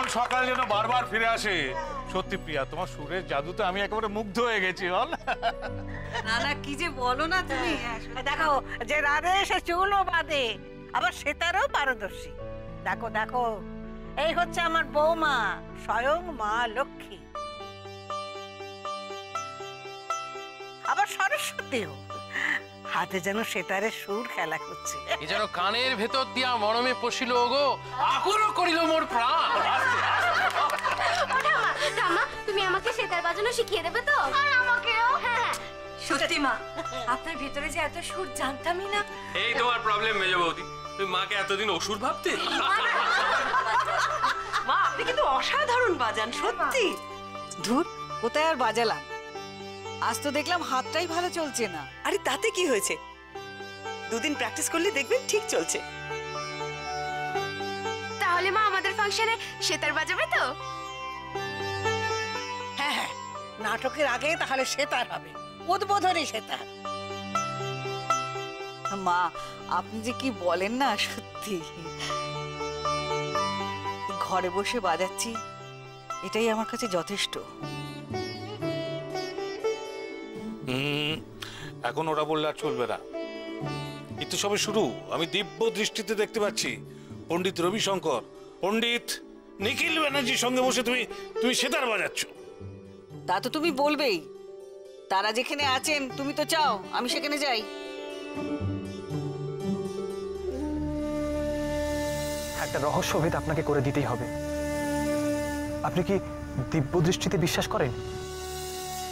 এমন সকাল যেন বারবার ফিরে আসে। সত্যি প্রিয়া, তোমার সুরের জাদুতে আমি একেবারে মুগ্ধ হয়ে গেছি। বল না না, কি যে বলো না তুমি। দেখো, যে রাধে এসে চুলও বাঁধে, আবার সেটারও পারদর্শী। দেখো দেখো, এই হচ্ছে আমার বৌমা, স্বয়ং মা লক্ষ্মী, আবার সরস্বতীও। হাতে যেন সেতারের সুর খেলা করছে। এ যেন কানের ভেতর দিয়া মরমে পশিল গো, আকুল করিল মোর প্রাণ। ঠাম্মা, তুমি আমাকে সেতার বাজানো শিখিয়ে দেবে তো? আর আমাকেও। হ্যাঁ সত্যি মা, আপনার ভিতরে যে এত সুর জানতামই না। এই তোমার প্রবলেম মেজো বৌদি, তুমি মাকে এতদিন অসুর ভাবতে। মা, আপনি কিন্তু অসাধারণ বাজান, সত্যি। ধুর, কোথায় আর বাজালাম, আজ তো দেখলাম হাতটাই ভালো চলছে না। আরে তাতে কি হয়েছে, দুদিন প্র্যাকটিস করলে দেখবেন ঠিক চলছে। তাহলে মা আমাদের ফাংশনে সেতার বাজাবে তো? হ্যাঁ হ্যাঁ, নাটকের আগে তাহলে সেতার হবে, উদ্বোধনী সেতার। মা, আপনি যে কি বলেন না, সত্যি ঘরে বসে বাজাচ্ছি, এটাই আমার কাছে যথেষ্ট। এখন ওরা বললে আর চলবে না, কিন্তু সবে শুরু। আমি দিব্য দৃষ্টিতে দেখতে পাচ্ছি পণ্ডিত রবিশঙ্কর, পণ্ডিত নিখিল ব্যানার্জির সঙ্গে বসে তুমি সেতার বাজাচ্ছ। তা তো তুমি বলবেই, তারা যেখানে আছেন তুমি তো চাও আমি সেখানে যাই। একটা রহস্যভেদ আপনাকে করে দিতেই হবে। আপনি কি দিব্য দৃষ্টিতে বিশ্বাস করেন?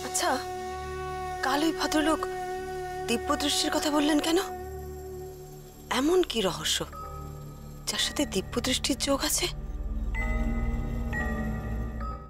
আচ্ছা, কাল ওই ভদ্রলোক দিব্য দৃষ্টির কথা বললেন কেন? এমন কি রহস্য যার সাথে দিব্য দৃষ্টির যোগ আছে?